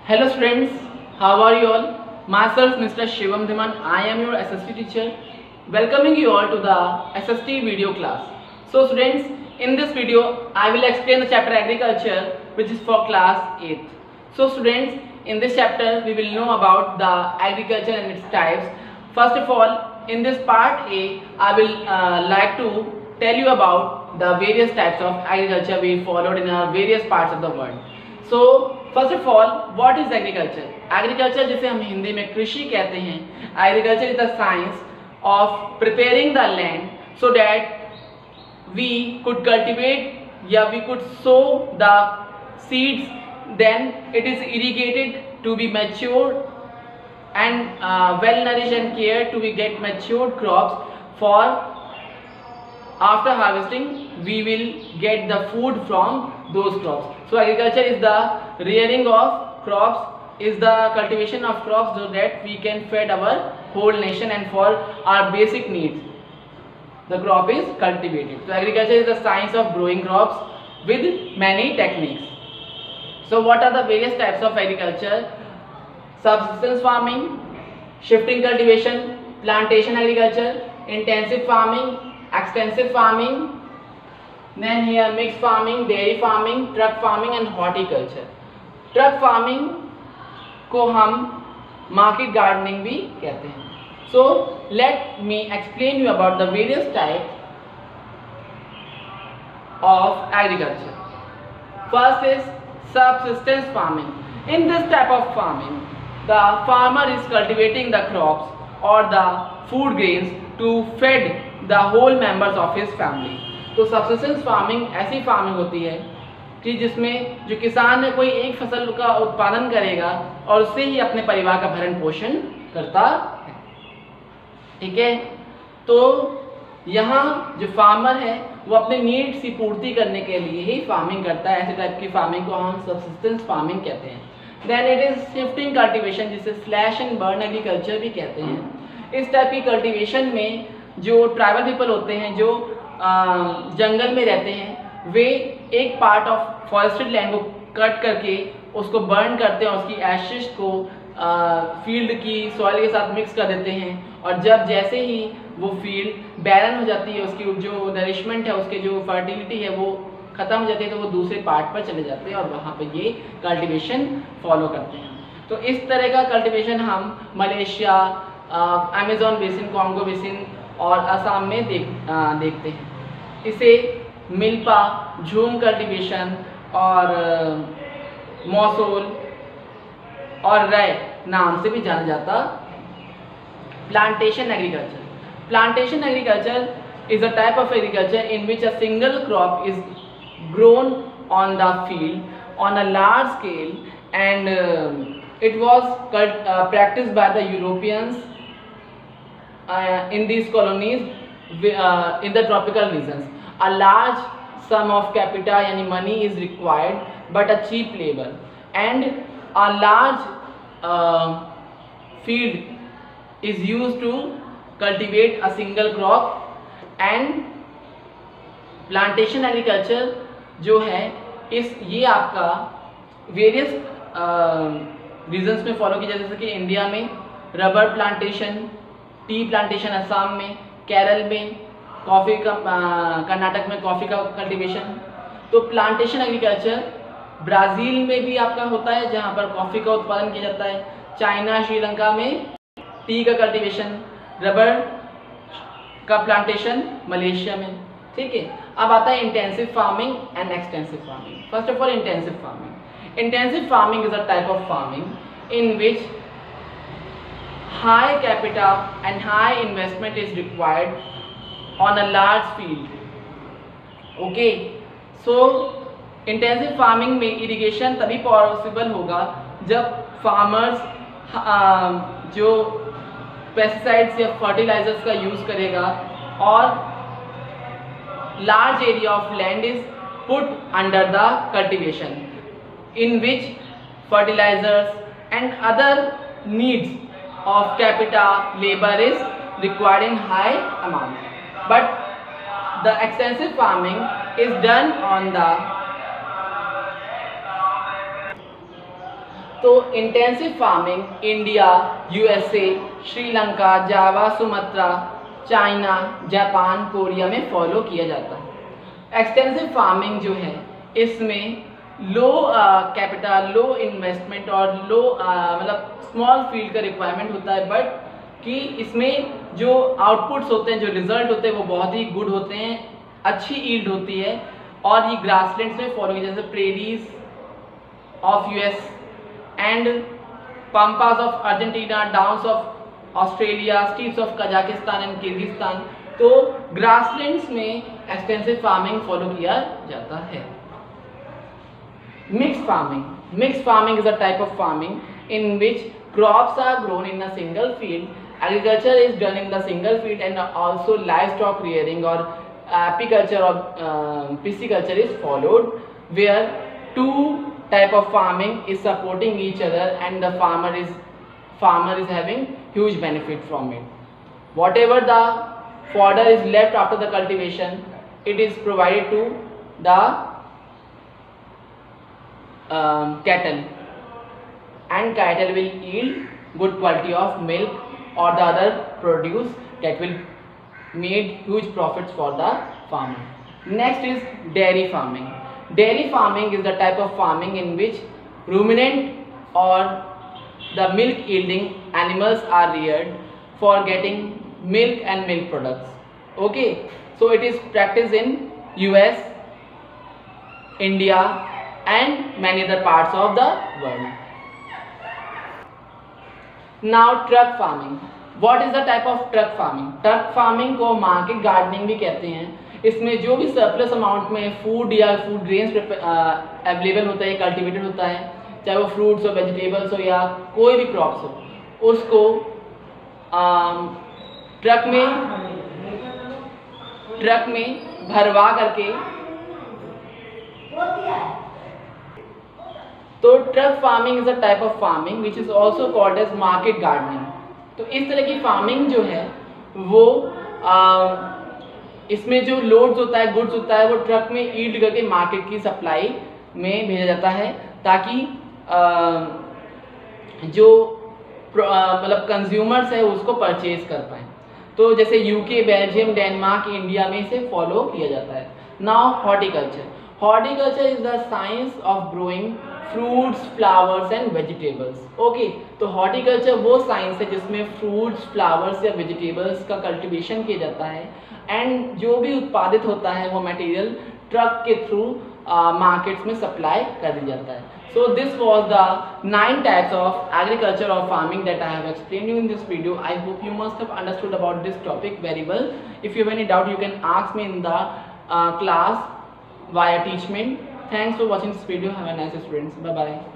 Hello students, how are you all? Myself Mr. Shivam Dhiman, I am your SST teacher, welcoming you all to the SST video class. So students, in this video I will explain the chapter agriculture which is for class 8th. So students, in this chapter we will know about the agriculture and its types. First of all, in this part A, I will like to tell you about the various types of agriculture we followed in our various parts of the world. So first of all what is agriculture. Agriculture जिसे हम हिंदी में कृषि कहते हैं, agriculture is the science of preparing the land so that we could cultivate या we could sow the seeds, then it is irrigated to be matured and well nourished and cared to be get matured crops. For after harvesting we will get the food from those crops. So agriculture is the rearing of crops, is the cultivation of crops so that we can feed our whole nation and for our basic needs the crop is cultivated. So agriculture is the science of growing crops with many techniques. So what are the various types of agriculture? Subsistence farming, shifting cultivation, plantation agriculture, intensive farming, extensive farming, then here mixed farming, dairy farming, truck farming and horticulture. Truck farming को हम market gardening भी कहते हैं. So let me explain you about the various types of agriculture. First is subsistence farming. In this type of farming, the farmer is cultivating the crops or the food grains to feed the whole members of his family. तो subsistence farming ऐसी farming होती है कि जिसमें जो किसान है कोई एक फसल का उत्पादन करेगा और उससे ही अपने परिवार का भरण पोषण करता है. ठीक है, तो यहाँ जो फार्मर है वो अपने नीड्स की पूर्ति करने के लिए ही फार्मिंग करता है. ऐसे टाइप की फार्मिंग को हम सब्सिस्टेंस फार्मिंग कहते हैं. Then it is shifting cultivation, जिसे स्लैश एंड बर्न एग्रीकल्चर भी कहते हैं. इस टाइप की कल्टीवेशन में जो ट्राइबल पीपल होते हैं, जो जंगल में रहते हैं, वे एक पार्ट ऑफ फॉरेस्टेड लैंड को कट करके उसको बर्न करते हैं और उसकी एशेस को फील्ड की सॉइल के साथ मिक्स कर देते हैं. और जब जैसे ही वो फील्ड बैरन हो जाती है, उसकी जो नरिशमेंट है, उसके जो फर्टिलिटी है वो ख़त्म हो जाती है, तो वो दूसरे पार्ट पर चले जाते हैं और वहाँ पे ये कल्टीवेशन फॉलो करते हैं. तो इस तरह का कल्टीवेशन हम Malaysia, Amazon basin, Congo basin और असम में देखते हैं. इसे मिल्पा, झूम कल्टीवेशन और मौसूल और रय नाम से भी जाना जाता. Plantation agriculture. Plantation agriculture is a type of agriculture in which a single crop is grown on the field on a large scale, and it was practiced by the Europeans in these colonies in the tropical regions. A large sum of capita yani money is required but a cheap labor, and a large field is used to cultivate a single crop. And plantation agriculture जो है ये आपका various regions में follow किया, जैसे कि India में rubber plantation, tea plantation Assam में, केरल में कॉफ़ी का, कर्नाटक में कॉफ़ी का कल्टीवेशन. तो प्लांटेशन एग्रीकल्चर ब्राज़ील में भी आपका होता है जहाँ पर कॉफ़ी का उत्पादन किया जाता है. चाइना, श्रीलंका में टी का कल्टीवेशन, रबर का प्लांटेशन मलेशिया में. ठीक है, अब आता है intensive farming and extensive farming. First of all intensive farming. Intensive farming is a type of farming in which high capital and high investment is required on a large field. Okay, so intensive farming में irrigation तभी possible होगा जब farmers जो pesticides या fertilisers का use करेगा और large area of land is put under the cultivation in which fertilisers and other needs of capital labour is required in high amount. But the extensive farming is done on the तो intensive farming India, USA, Sri Lanka, Java, Sumatra, China, Japan, Korea में follow किया जाता है। Extensive farming जो है इसमें लो capital, लो investment और लो मतलब स्मॉल फील्ड का रिक्वायरमेंट होता है, बट कि इसमें जो आउटपुट्स होते हैं, जो रिजल्ट होते हैं वो बहुत ही गुड होते हैं, अच्छी ईल्ड होती है। और ये ग्रासलैंड्स में फॉलो किया, जैसे prairies of US and pampas of Argentina, downs of Australia, steppes of Kazakhstan and Kyrgyzstan. तो ग्रासलैंड्स में एक्सटेंसिव फार्मिंग फॉलो किया जाता है। Mixed farming. Mixed farming is a type of farming in which crops are grown in a single field. Agriculture is done in the single field, and also livestock rearing or apiculture or pisciculture is followed, where two type of farming is supporting each other, and the farmer is having huge benefit from it. Whatever the fodder is left after the cultivation, it is provided to the cattle, and cattle will yield good quality of milk or the other produce that will made huge profits for the farmer. Next is dairy farming. Dairy farming is the type of farming in which ruminant or the milk yielding animals are reared for getting milk and milk products. Okay, so it is practiced in US, India and many other parts of the world. Now truck farming. What is the type of truck farming? Truck farming को market gardening भी कहते हैं। इसमें जो भी surplus amount में food या food grains available होता है, कल्टिवेटेड होता है, चाहे वो फ्रूट्स हो, वेजिटेबल्स हो या कोई भी क्रॉप्स हो, उसको ट्रक में भरवा करके, तो truck farming is a type of farming which is also called as market gardening. तो इस तरह की फार्मिंग जो है वो इसमें जो लोड्स होता है, गुड्स होता है, वो ट्रक में ईल्ड करके मार्केट की सप्लाई में भेजा जाता है, ताकि जो मतलब कंज्यूमर्स है उसको परचेज कर पाएँ। तो जैसे यूके, बेल्जियम, डेनमार्क, इंडिया में इसे फॉलो किया जाता है। Now horticulture. Horticulture is the science of growing fruits, flowers and vegetables. Okay, तो हॉर्टिकल्चर वो साइंस है जिसमें फ्रूट्स, फ्लावर्स या वेजिटेबल्स का कल्टीवेशन किया जाता है, एंड जो भी उत्पादित होता है वो मटेरियल ट्रक के थ्रू मार्केट्स में सप्लाई कर दिया जाता है. So this was the 9 types of agriculture or farming that I have explained you in this video. I hope you must have understood about this topic very well. If you have any doubt, you can ask me in the class via Teachment. Thanks for watching this video. Have a nice day, students. Bye bye.